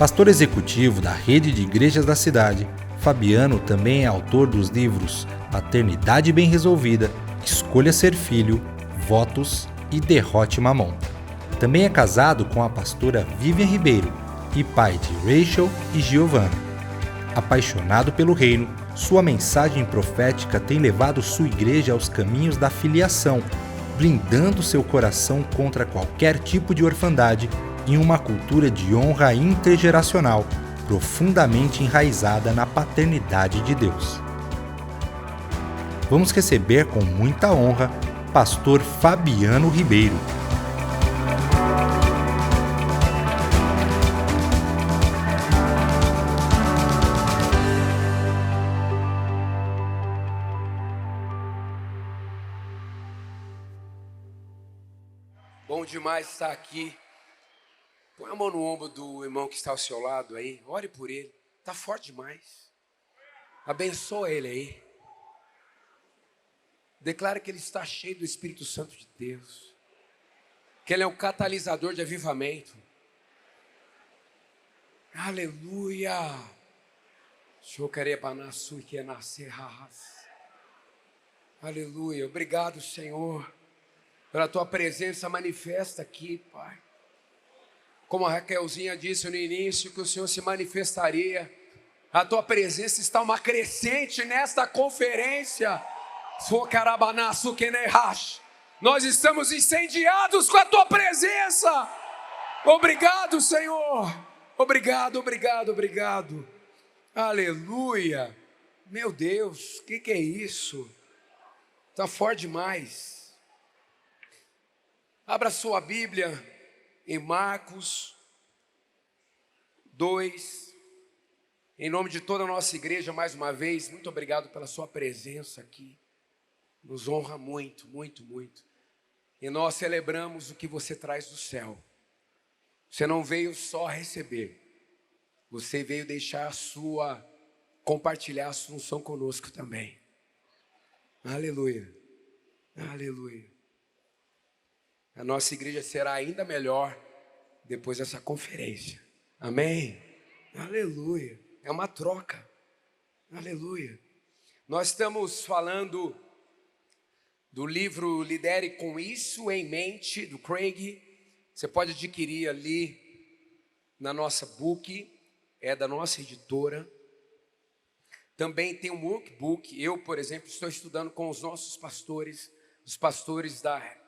Pastor executivo da rede de igrejas da cidade, Fabiano também é autor dos livros Paternidade Bem Resolvida, Escolha Ser Filho, Votos e Derrote Mamon. Também é casado com a pastora Vivian Ribeiro e pai de Rachel e Giovanna. Apaixonado pelo reino, sua mensagem profética tem levado sua igreja aos caminhos da filiação, blindando seu coração contra qualquer tipo de orfandade em uma cultura de honra intergeracional, profundamente enraizada na paternidade de Deus. Vamos receber com muita honra Pastor Fabiano Ribeiro. Bom demais estar aqui. Põe a mão no ombro do irmão que está ao seu lado aí. Ore por ele. Está forte demais. Abençoa ele aí. Declara que ele está cheio do Espírito Santo de Deus. Que ele é um catalisador de avivamento. Aleluia. Aleluia. Obrigado, Senhor, pela tua presença manifesta aqui, Pai. Como a Raquelzinha disse no início, que o Senhor se manifestaria. A tua presença está uma crescente nesta conferência. Nós estamos incendiados com a tua presença. Obrigado, Senhor. Obrigado. Aleluia. Meu Deus, o que é isso? Está forte demais. Abra sua Bíblia em Marcos 2, em nome de toda a nossa igreja, mais uma vez, muito obrigado pela sua presença aqui, nos honra muito. E nós celebramos o que você traz do céu. Você não veio só receber, você veio deixar compartilhar a sua unção conosco também. Aleluia. A nossa igreja será ainda melhor depois dessa conferência. Amém? Aleluia. É uma troca. Aleluia. Nós estamos falando do livro Lidere com Isso em Mente, do Craig. Você pode adquirir ali na nossa book, é da nossa editora. Também tem um workbook. Eu, por exemplo, estou estudando com os nossos pastores, os pastores da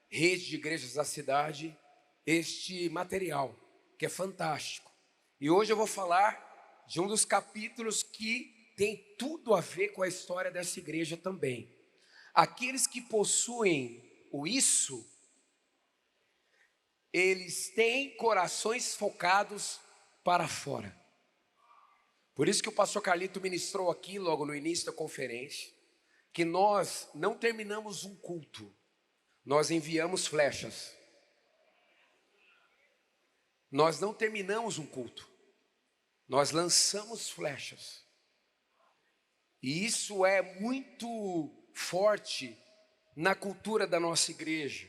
rede de igrejas da cidade, este material, que é fantástico. E hoje eu vou falar de um dos capítulos que tem tudo a ver com a história dessa igreja também. Aqueles que possuem o isso, eles têm corações focados para fora. Por isso que o pastor Carlito ministrou aqui logo no início da conferência, que nós não terminamos um culto, nós enviamos flechas. Nós não terminamos um culto, nós lançamos flechas. E isso é muito forte na cultura da nossa igreja.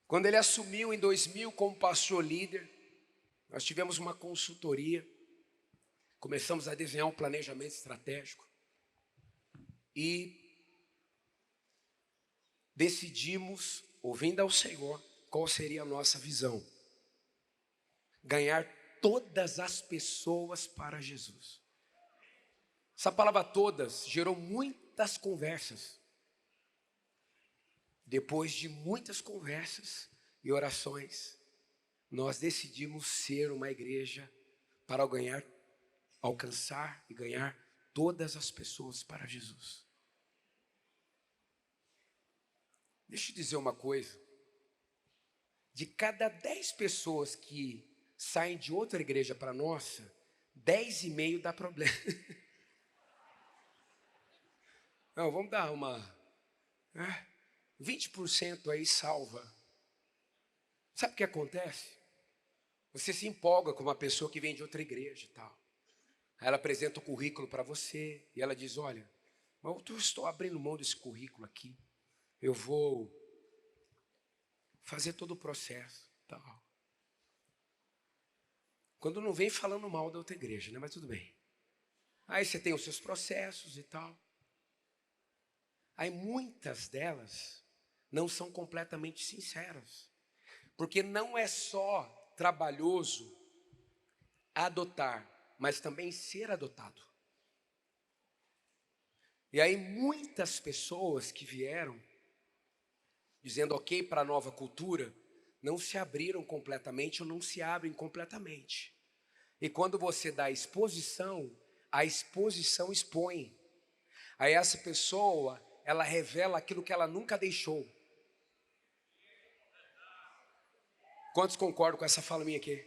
Quando ele assumiu em 2000 como pastor líder, nós tivemos uma consultoria, começamos a desenhar um planejamento estratégico e decidimos, ouvindo ao Senhor, qual seria a nossa visão. Ganhar todas as pessoas para Jesus. Essa palavra todas gerou muitas conversas. Depois de muitas conversas e orações, nós decidimos ser uma igreja para alcançar e ganhar todas as pessoas para Jesus. Deixa eu dizer uma coisa. De cada 10 pessoas que saem de outra igreja para a nossa, 10,5 dá problema. Não, vamos dar 20% aí salva. Sabe o que acontece? Você se empolga com uma pessoa que vem de outra igreja e tal. Aí ela apresenta o currículo para você e ela diz, olha, eu estou abrindo mão desse currículo aqui. Eu vou fazer todo o processo. Tal. Quando não vem falando mal da outra igreja, né? Mas tudo bem. Aí você tem os seus processos e tal. Aí muitas delas não são completamente sinceras. Porque não é só trabalhoso adotar, mas também ser adotado. E aí muitas pessoas que vieram dizendo ok para a nova cultura, não se abriram completamente ou não se abrem completamente. E quando você dá exposição, a exposição expõe. Aí essa pessoa, ela revela aquilo que ela nunca deixou. Quantos concordam com essa fala minha aqui?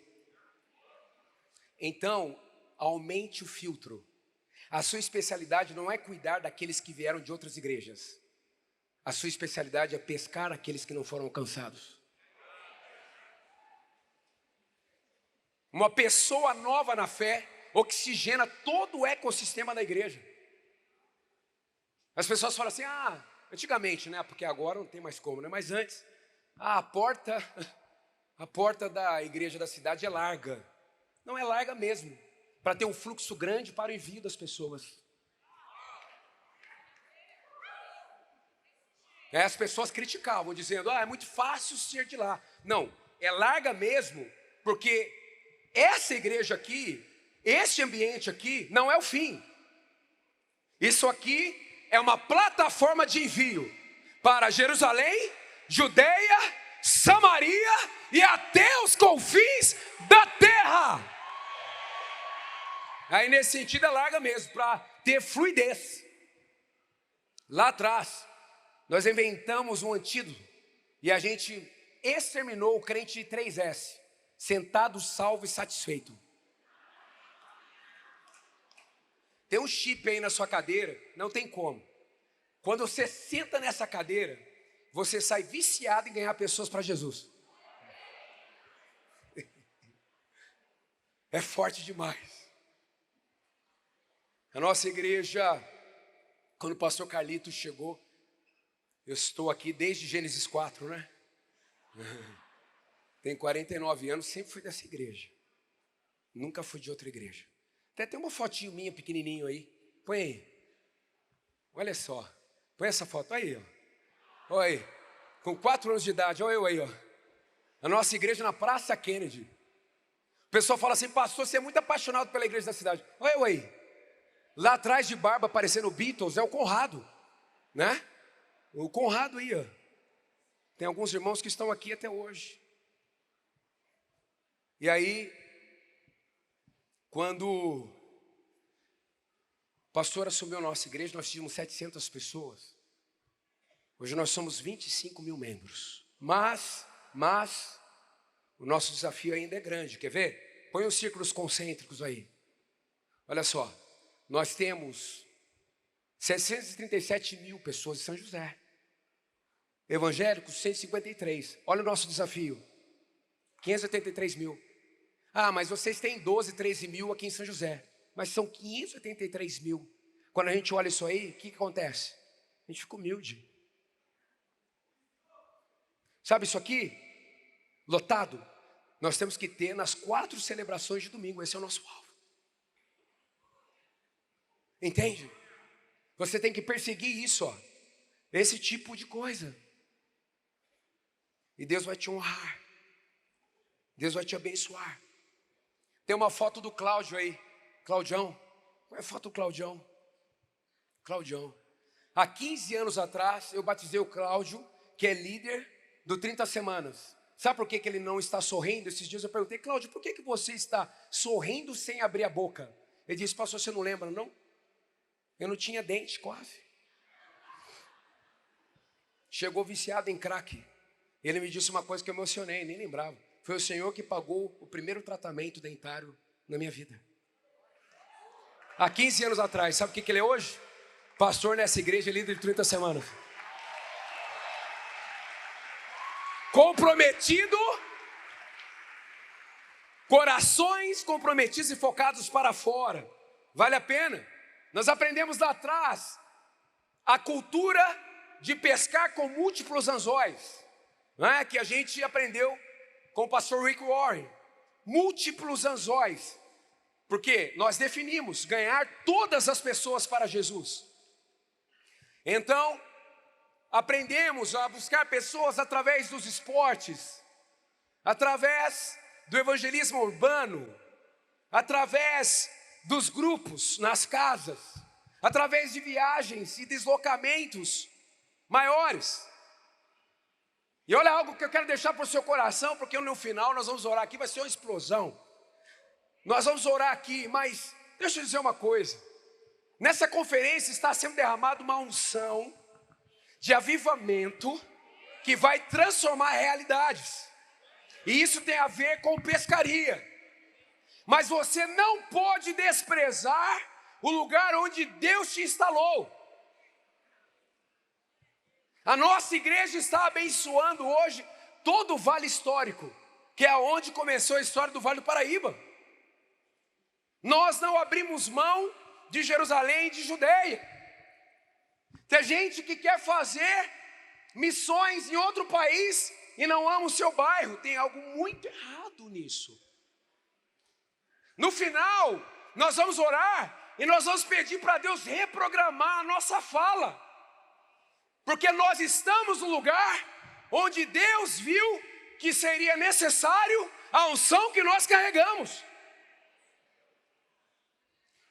Então, aumente o filtro. A sua especialidade não é cuidar daqueles que vieram de outras igrejas. A sua especialidade é pescar aqueles que não foram alcançados. Uma pessoa nova na fé oxigena todo o ecossistema da igreja. As pessoas falam assim, antigamente, né? Porque agora não tem mais como, né? Mas antes, a porta da igreja da cidade é larga. Não é larga mesmo, para ter um fluxo grande para o envio das pessoas. As pessoas criticavam, dizendo, é muito fácil ser de lá. Não, é larga mesmo, porque essa igreja aqui, esse ambiente aqui, não é o fim. Isso aqui é uma plataforma de envio para Jerusalém, Judeia, Samaria e até os confins da terra. Aí nesse sentido é larga mesmo, para ter fluidez. Lá atrás, nós inventamos um antídoto e a gente exterminou o crente de 3S. Sentado, salvo e satisfeito. Tem um chip aí na sua cadeira, não tem como. Quando você senta nessa cadeira, você sai viciado em ganhar pessoas para Jesus. É forte demais. A nossa igreja, quando o pastor Carlito chegou, eu estou aqui desde Gênesis 4, né? Tenho 49 anos, sempre fui dessa igreja. Nunca fui de outra igreja. Até tem uma fotinho minha pequenininho aí. Põe aí. Olha só. Põe essa foto aí, ó. Olha aí. Com 4 anos de idade, olha eu aí, ó. A nossa igreja na Praça Kennedy. O pessoal fala assim, pastor, você é muito apaixonado pela igreja da cidade. Olha eu aí. Lá atrás de barba, parecendo Beatles, é o Conrado. Né? O Conrado aí, ó. Tem alguns irmãos que estão aqui até hoje. E aí, quando o pastor assumiu a nossa igreja, nós tínhamos 700 pessoas. Hoje nós somos 25 mil membros. Mas, o nosso desafio ainda é grande. Quer ver? Põe os círculos concêntricos aí. Olha só, nós temos 637 mil pessoas em São José. Evangélicos, 153. Olha o nosso desafio. 583 mil. Mas vocês têm 12, 13 mil aqui em São José. Mas são 583 mil. Quando a gente olha isso aí, o que acontece? A gente fica humilde. Sabe isso aqui? Lotado. Nós temos que ter nas 4 celebrações de domingo. Esse é o nosso alvo. Entende? Você tem que perseguir isso, ó. Esse tipo de coisa. E Deus vai te honrar. Deus vai te abençoar. Tem uma foto do Cláudio aí. Claudião. Qual é a foto do Claudião? Claudião. Há 15 anos atrás, eu batizei o Cláudio, que é líder do 30 Semanas. Sabe por que ele não está sorrindo? Esses dias eu perguntei, Cláudio, por que você está sorrindo sem abrir a boca? Ele disse, pastor, você não lembra, não? Eu não tinha dente, quase. Chegou viciado em crack. Ele me disse uma coisa que eu emocionei, nem lembrava. Foi o Senhor que pagou o primeiro tratamento dentário na minha vida. Há 15 anos atrás, sabe o que ele é hoje? Pastor nessa igreja, líder de 30 semanas. Comprometido, corações comprometidos e focados para fora. Vale a pena. Nós aprendemos lá atrás a cultura de pescar com múltiplos anzóis, não é? Que a gente aprendeu com o pastor Rick Warren. múltiplos anzóis, porque nós definimos ganhar todas as pessoas para Jesus. Então, aprendemos a buscar pessoas através dos esportes, através do evangelismo urbano, através dos grupos nas casas, através de viagens e deslocamentos maiores. E olha algo que eu quero deixar para o seu coração, porque no final nós vamos orar aqui, vai ser uma explosão. Nós vamos orar aqui, mas deixa eu dizer uma coisa. Nessa conferência está sendo derramada uma unção de avivamento que vai transformar realidades. E isso tem a ver com pescaria. Mas você não pode desprezar o lugar onde Deus te instalou. A nossa igreja está abençoando hoje todo o Vale Histórico, que é onde começou a história do Vale do Paraíba. Nós não abrimos mão de Jerusalém e de Judeia. Tem gente que quer fazer missões em outro país e não ama o seu bairro. Tem algo muito errado nisso. No final, nós vamos orar e nós vamos pedir para Deus reprogramar a nossa fala. Porque nós estamos no lugar onde Deus viu que seria necessário a unção que nós carregamos.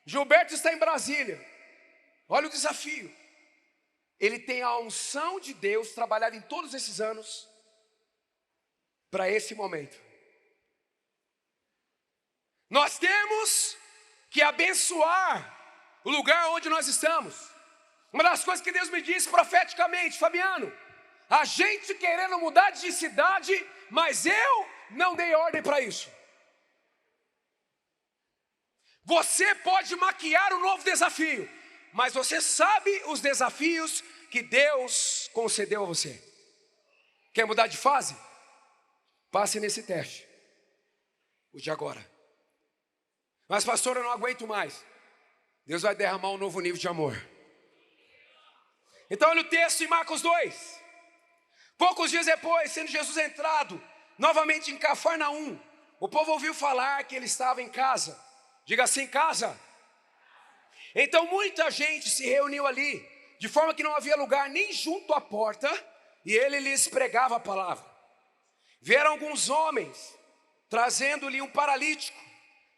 Gilberto está em Brasília. Olha o desafio. Ele tem a unção de Deus trabalhada em todos esses anos para esse momento. Nós temos que abençoar o lugar onde nós estamos. Uma das coisas que Deus me disse profeticamente: Fabiano, a gente querendo mudar de cidade, mas eu não dei ordem para isso. Você pode maquiar um novo desafio, mas você sabe os desafios que Deus concedeu a você. Quer mudar de fase? Passe nesse teste, o de agora. Mas pastor, eu não aguento mais. Deus vai derramar um novo nível de amor. Então olha o texto em Marcos 2. Poucos dias depois, sendo Jesus entrado novamente em Cafarnaum, o povo ouviu falar que ele estava em casa. Diga assim: casa. Então muita gente se reuniu ali, de forma que não havia lugar nem junto à porta, e ele lhes pregava a palavra. Vieram alguns homens, trazendo-lhe um paralítico,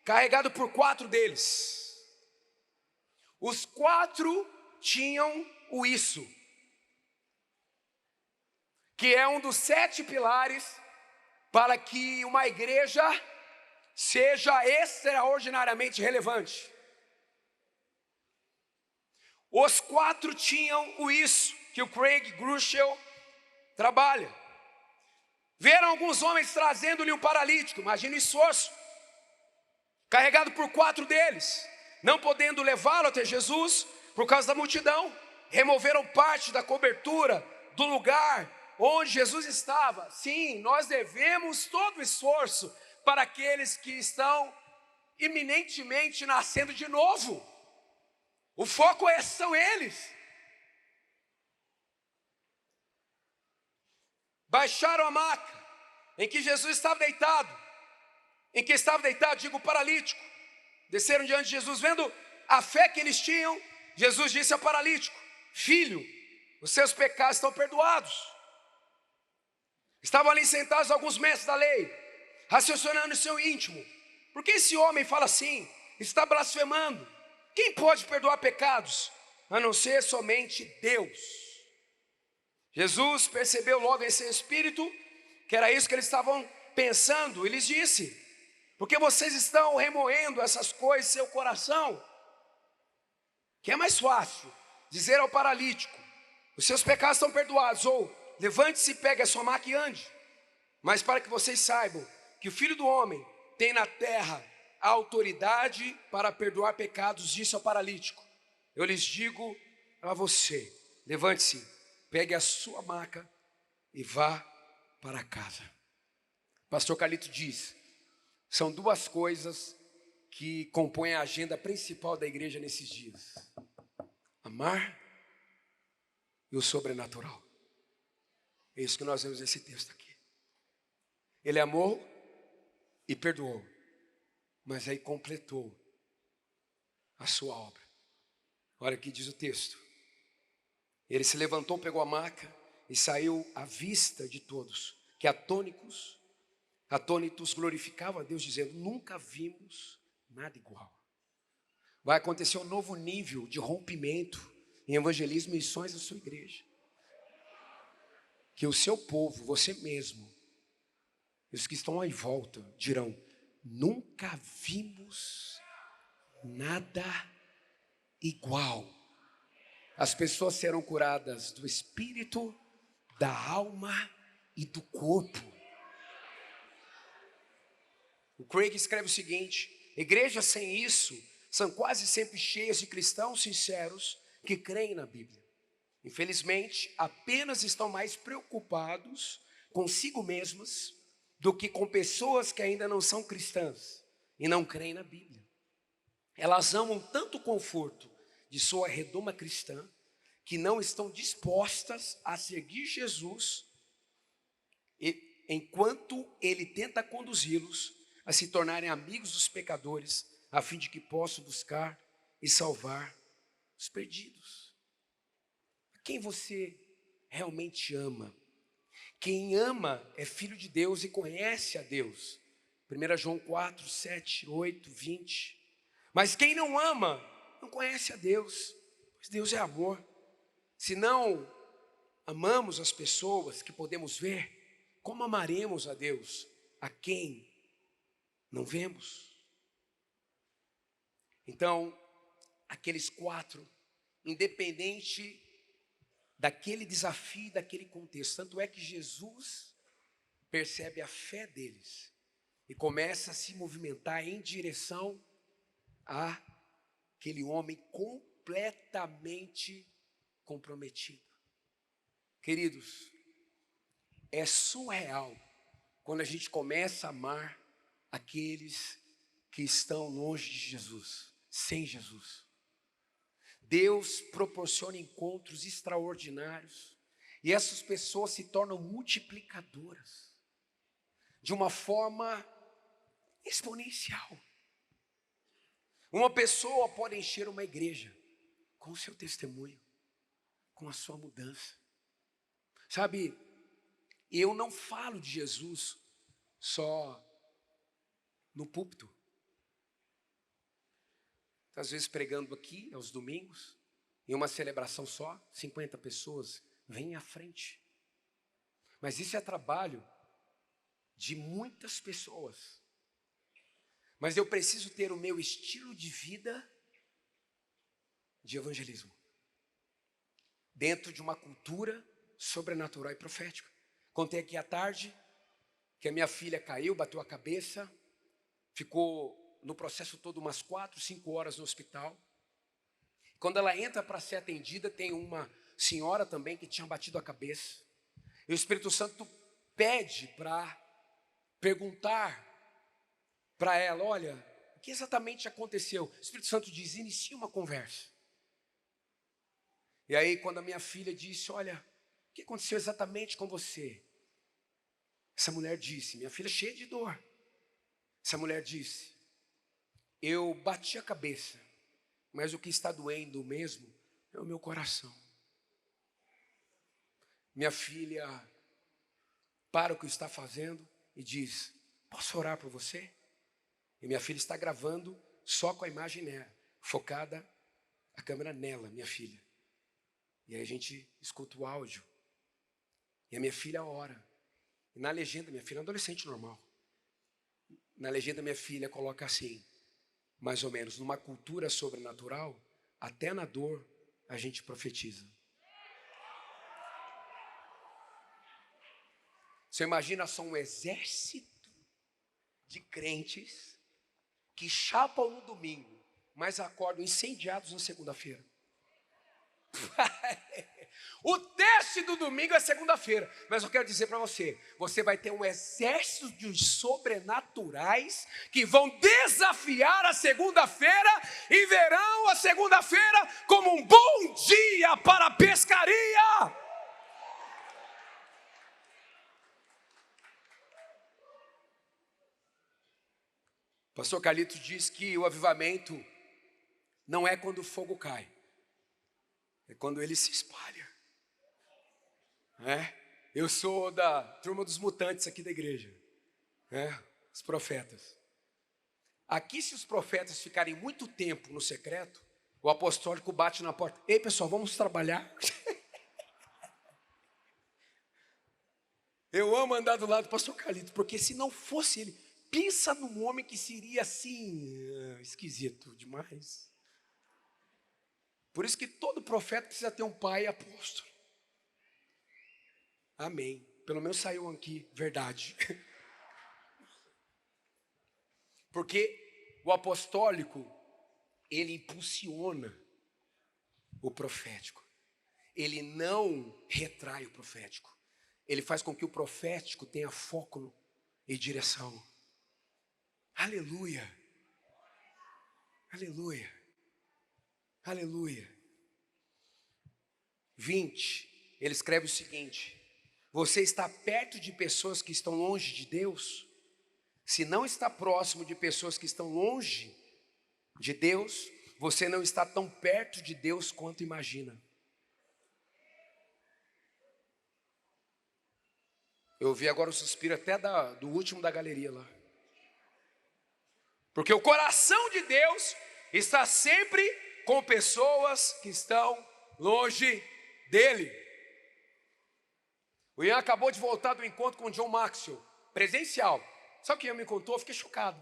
carregado por 4 deles. Os 4 tinham o isso, que é um dos 7 pilares para que uma igreja seja extraordinariamente relevante. Os 4 tinham o isso, que o Craig Groeschel trabalha. Vieram alguns homens trazendo-lhe um paralítico, imagina o esforço, carregado por 4 deles, não podendo levá-lo até Jesus por causa da multidão. Removeram parte da cobertura do lugar onde Jesus estava. Sim, nós devemos todo o esforço para aqueles que estão iminentemente nascendo de novo. O foco são eles. Baixaram a maca em que Jesus estava deitado. Em que estava deitado, digo, paralítico. Desceram diante de Jesus, vendo a fé que eles tinham. Jesus disse ao paralítico: filho, os seus pecados estão perdoados. Estavam ali sentados alguns mestres da lei, raciocinando em seu íntimo: por que esse homem fala assim? Está blasfemando. Quem pode perdoar pecados, a não ser somente Deus? Jesus percebeu logo em seu espírito que era isso que eles estavam pensando, e lhes disse: por que vocês estão remoendo essas coisas em seu coração? Que é mais fácil dizer ao paralítico: os seus pecados estão perdoados, ou levante-se e pegue a sua maca e ande. Mas para que vocês saibam que o Filho do Homem tem na terra a autoridade para perdoar pecados, disse ao paralítico: eu lhes digo a você, levante-se, pegue a sua maca e vá para casa. Pastor Carlito diz: são 2 coisas que compõem a agenda principal da igreja nesses dias: amar e o sobrenatural. É isso que nós vemos nesse texto aqui. Ele amou e perdoou. Mas aí completou a sua obra. Olha o que diz o texto. Ele se levantou, pegou a maca e saiu à vista de todos, que atônitos glorificavam a Deus, dizendo: nunca vimos nada igual. Vai acontecer um novo nível de rompimento em evangelismo e missões da sua igreja. Que o seu povo, você mesmo, e os que estão aí em volta, dirão: nunca vimos nada igual. As pessoas serão curadas do espírito, da alma e do corpo. O Craig escreve o seguinte: igrejas sem isso são quase sempre cheias de cristãos sinceros que creem na Bíblia. Infelizmente, apenas estão mais preocupados consigo mesmos do que com pessoas que ainda não são cristãs e não creem na Bíblia. Elas amam tanto o conforto de sua redoma cristã que não estão dispostas a seguir Jesus enquanto ele tenta conduzi-los a se tornarem amigos dos pecadores, a fim de que possam buscar e salvar os perdidos. Quem você realmente ama? Quem ama é filho de Deus e conhece a Deus. 1 João 4, 7, 8, 20. Mas quem não ama, não conhece a Deus, pois Deus é amor. Se não amamos as pessoas que podemos ver, como amaremos a Deus, a quem não vemos? Então, aqueles 4, independente daquele desafio, daquele contexto, tanto é que Jesus percebe a fé deles e começa a se movimentar em direção àquele homem completamente comprometido. Queridos, é surreal quando a gente começa a amar aqueles que estão longe de Jesus, sem Jesus. Deus proporciona encontros extraordinários e essas pessoas se tornam multiplicadoras de uma forma exponencial. Uma pessoa pode encher uma igreja com o seu testemunho, com a sua mudança. Sabe, eu não falo de Jesus só no púlpito. Às vezes pregando aqui aos domingos, em uma celebração só, 50 pessoas vêm à frente. Mas isso é trabalho de muitas pessoas. Mas eu preciso ter o meu estilo de vida de evangelismo, dentro de uma cultura sobrenatural e profética. Contei aqui à tarde que a minha filha caiu, bateu a cabeça, ficou no processo todo umas 4, 5 horas no hospital. Quando ela entra para ser atendida, tem uma senhora também que tinha batido a cabeça. E o Espírito Santo pede para perguntar para ela: olha, o que exatamente aconteceu? O Espírito Santo diz: inicia uma conversa. E aí quando a minha filha disse: olha, o que aconteceu exatamente com você? Essa mulher disse, minha filha cheia de dor, essa mulher disse: eu bati a cabeça, mas o que está doendo mesmo é o meu coração. Minha filha para o que está fazendo e diz: posso orar por você? E minha filha está gravando só com a imagem nela, focada a câmera nela, minha filha. E aí a gente escuta o áudio. E a minha filha ora. E na legenda, minha filha é uma adolescente normal. Na legenda minha filha coloca assim, mais ou menos: numa cultura sobrenatural, até na dor a gente profetiza. Você imagina só um exército de crentes que chapam no domingo, mas acordam incendiados na segunda-feira. O teste do domingo é segunda-feira, mas eu quero dizer para você, você vai ter um exército de sobrenaturais que vão desafiar a segunda-feira e verão a segunda-feira como um bom dia para a pescaria. Pastor Carlito diz que o avivamento não é quando o fogo cai, é quando ele se espalha. Eu sou da turma dos mutantes aqui da igreja, os profetas. Aqui, se os profetas ficarem muito tempo no secreto, o apostólico bate na porta. Ei, pessoal, vamos trabalhar? Eu amo andar do lado do pastor Carlito, porque se não fosse ele, pensa num homem que seria assim, esquisito demais. Por isso que todo profeta precisa ter um pai apóstolo. Amém. Pelo menos saiu aqui, verdade. Porque o apostólico, ele impulsiona o profético. Ele não retrai o profético. Ele faz com que o profético tenha foco e direção. Aleluia. Aleluia. Aleluia. 20, ele escreve o seguinte: você está perto de pessoas que estão longe de Deus? Se não está próximo de pessoas que estão longe de Deus, você não está tão perto de Deus quanto imagina. Eu ouvi agora o suspiro até do último da galeria lá. Porque o coração de Deus está sempre com pessoas que estão longe dele. O Ian acabou de voltar do encontro com o John Maxwell, presencial. Sabe o que o Ian me contou? Eu fiquei chocado.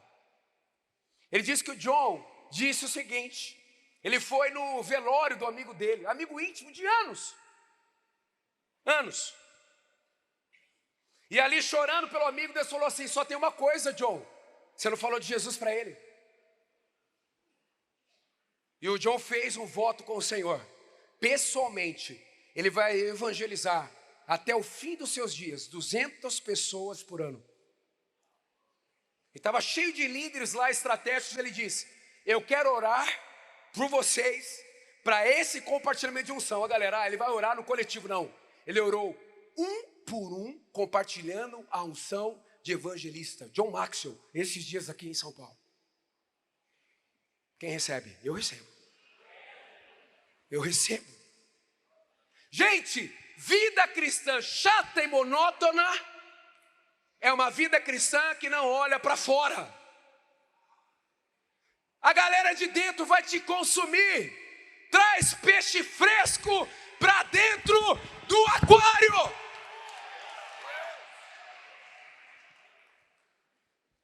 Ele disse que o John disse o seguinte: ele foi no velório do amigo dele, amigo íntimo de anos. E ali chorando pelo amigo, Deus falou assim: só tem uma coisa, John, você não falou de Jesus para ele. E o John fez um voto com o Senhor. Pessoalmente, ele vai evangelizar até o fim dos seus dias 200 pessoas por ano. E estava cheio de líderes lá estratégicos. Ele disse: eu quero orar por vocês para esse compartilhamento de unção. A galera, ele vai orar no coletivo. Não, ele orou um por um, compartilhando a unção de evangelista. John Maxwell, esses dias aqui em São Paulo. Quem recebe? Eu recebo. Eu recebo. Gente, vida cristã chata e monótona é uma vida cristã que não olha para fora. A galera de dentro vai te consumir. Traz peixe fresco para dentro do aquário.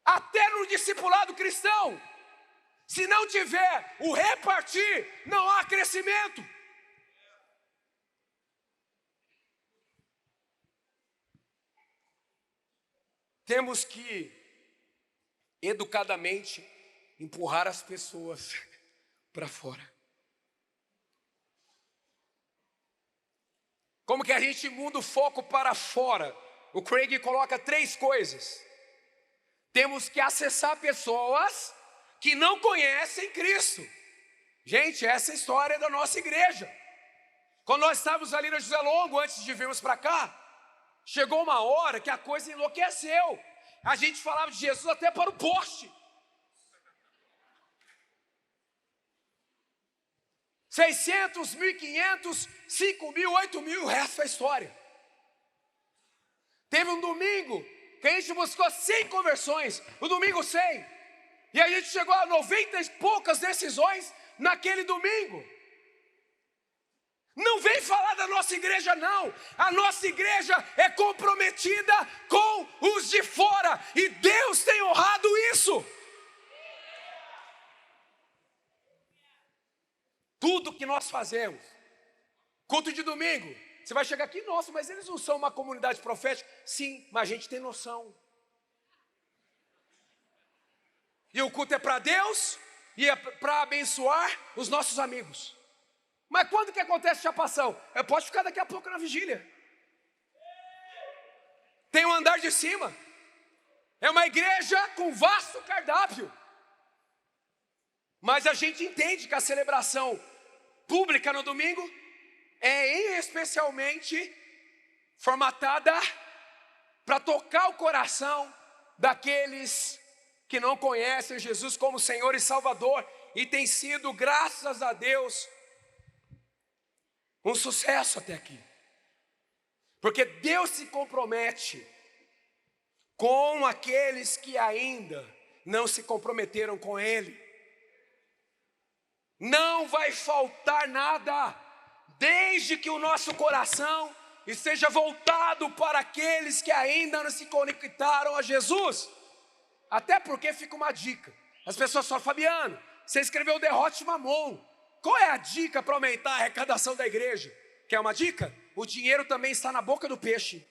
Até no discipulado cristão, se não tiver o repartir, não há crescimento. Temos que educadamente empurrar as pessoas para fora. Como que a gente muda o foco para fora? O Craig coloca 3 coisas. Temos que acessar pessoas que não conhecem Cristo. Gente, essa é a história da nossa igreja. Quando nós estávamos ali na José Longo, antes de virmos para cá, chegou uma hora que a coisa enlouqueceu. A gente falava de Jesus até para o poste. 600, 1.500, 5.000, 8.000, o resto é história. Teve um domingo que a gente buscou 100 conversões, o domingo 100. E a gente chegou a 90 e poucas decisões naquele domingo. Não vem falar da nossa igreja não. A nossa igreja é comprometida com os de fora. E Deus tem honrado isso. Tudo que nós fazemos. Culto de domingo. Você vai chegar aqui, nossa, mas eles não são uma comunidade profética? Sim, mas a gente tem noção. E o culto é para Deus e é para abençoar os nossos amigos. Mas quando que acontece chapação? Pode ficar daqui a pouco na vigília. Tem um andar de cima. É uma igreja com vasto cardápio. Mas a gente entende que a celebração pública no domingo é especialmente formatada para tocar o coração daqueles que não conhecem Jesus como Senhor e Salvador, e tem sido, graças a Deus, um sucesso até aqui. Porque Deus se compromete com aqueles que ainda não se comprometeram com Ele. Não vai faltar nada, desde que o nosso coração esteja voltado para aqueles que ainda não se conectaram a Jesus. Até porque fica uma dica. As pessoas falam: Fabiano, você escreveu Derrote Mamon. Qual é a dica para aumentar a arrecadação da igreja? Quer uma dica? O dinheiro também está na boca do peixe.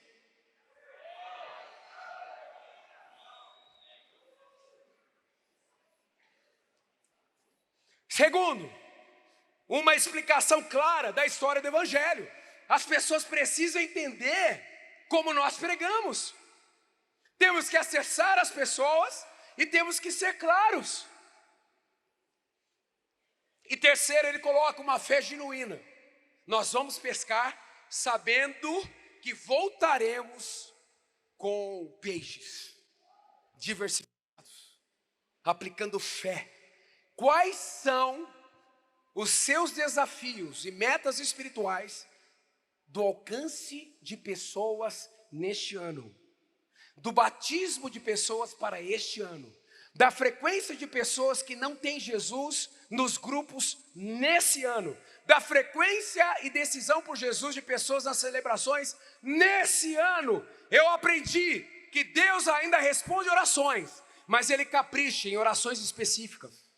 Segundo, uma explicação clara da história do Evangelho. As pessoas precisam entender como nós pregamos. Temos que acessar as pessoas e temos que ser claros. E terceiro, ele coloca uma fé genuína. Nós vamos pescar sabendo que voltaremos com peixes diversificados, aplicando fé. Quais são os seus desafios e metas espirituais do alcance de pessoas neste ano? Do batismo de pessoas para este ano? Da frequência de pessoas que não têm Jesus nos grupos nesse ano? Da frequência e decisão por Jesus de pessoas nas celebrações nesse ano? Eu aprendi que Deus ainda responde orações, mas Ele capricha em orações específicas.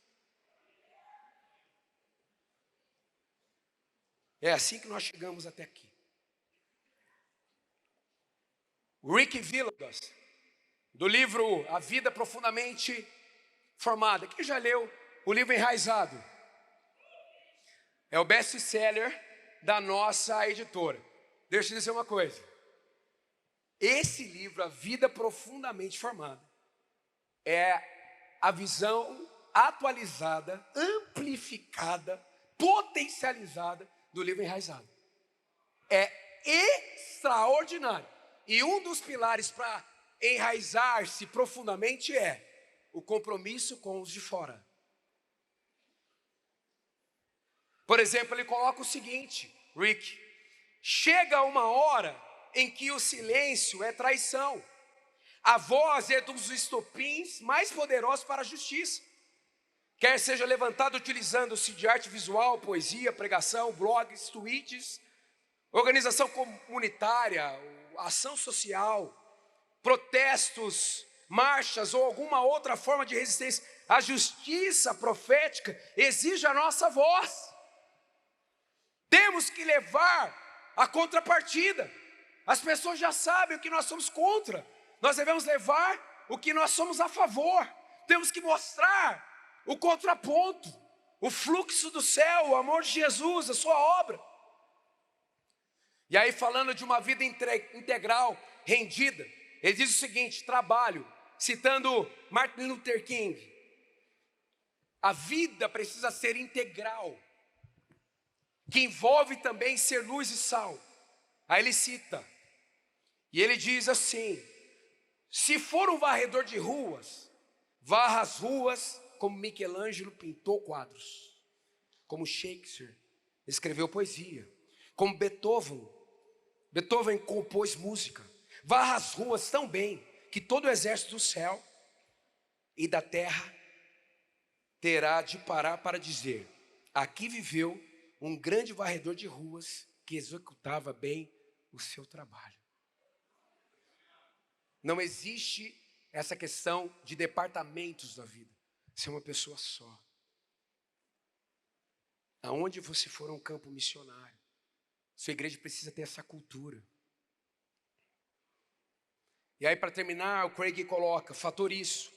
É assim que nós chegamos até aqui. Rick Villadas, do livro A Vida Profundamente Formada. Quem já leu o livro Enraizado? É o best-seller da nossa editora. Deixa eu dizer uma coisa. Esse livro, A Vida Profundamente Formada, é a visão atualizada, amplificada, potencializada do livro Enraizado. É extraordinário. E um dos pilares para enraizar-se profundamente é o compromisso com os de fora. Por exemplo, ele coloca o seguinte, Rick: chega uma hora em que o silêncio é traição. A voz é dos estopins mais poderosos para a justiça. Quer seja levantado utilizando-se de arte visual, poesia, pregação, blogs, tweets, organização comunitária, ação social, protestos, marchas ou alguma outra forma de resistência. A justiça profética exige a nossa voz. Temos que levar a contrapartida. As pessoas já sabem o que nós somos contra. Nós devemos levar o que nós somos a favor. Temos que mostrar o contraponto, o fluxo do céu, o amor de Jesus, a sua obra. E aí, falando de uma vida integral, rendida, ele diz o seguinte: trabalho, citando Martin Luther King: a vida precisa ser integral, que envolve também ser luz e sal. Aí ele cita, e ele diz assim: se for um varredor de ruas, varra as ruas como Michelangelo pintou quadros, como Shakespeare escreveu poesia, como Beethoven compôs música. Varra as ruas tão bem que todo o exército do céu e da terra terá de parar para dizer: aqui viveu um grande varredor de ruas que executava bem o seu trabalho. Não existe essa questão de departamentos da vida. Ser uma pessoa só. Aonde você for um campo missionário, sua igreja precisa ter essa cultura. E aí, para terminar, o Craig coloca: fator isso.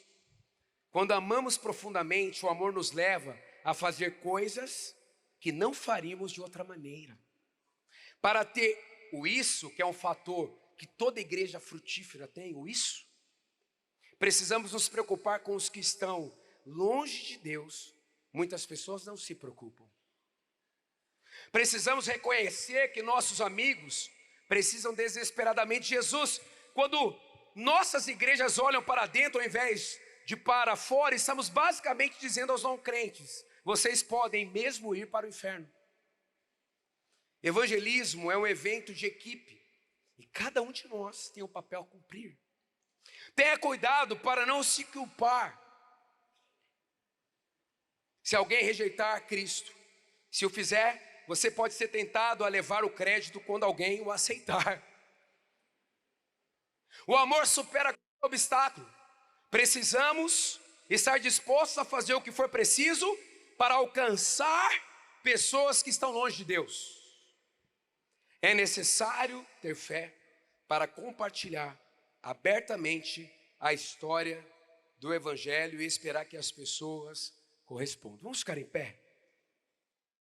Quando amamos profundamente, o amor nos leva a fazer coisas que não faríamos de outra maneira. Para ter o isso, que é um fator que toda igreja frutífera tem, o isso, precisamos nos preocupar com os que estão longe de Deus. Muitas pessoas não se preocupam. Precisamos reconhecer que nossos amigos precisam desesperadamente de Jesus. Quando nossas igrejas olham para dentro ao invés de para fora, estamos basicamente dizendo aos não crentes: vocês podem mesmo ir para o inferno. Evangelismo é um evento de equipe, e cada um de nós tem um papel a cumprir. Tenha cuidado para não se culpar se alguém rejeitar Cristo. Se o fizer, você pode ser tentado a levar o crédito quando alguém o aceitar. O amor supera qualquer obstáculo. Precisamos estar dispostos a fazer o que for preciso para alcançar pessoas que estão longe de Deus. É necessário ter fé para compartilhar abertamente a história do Evangelho e esperar que as pessoas correspondam. Vamos ficar em pé?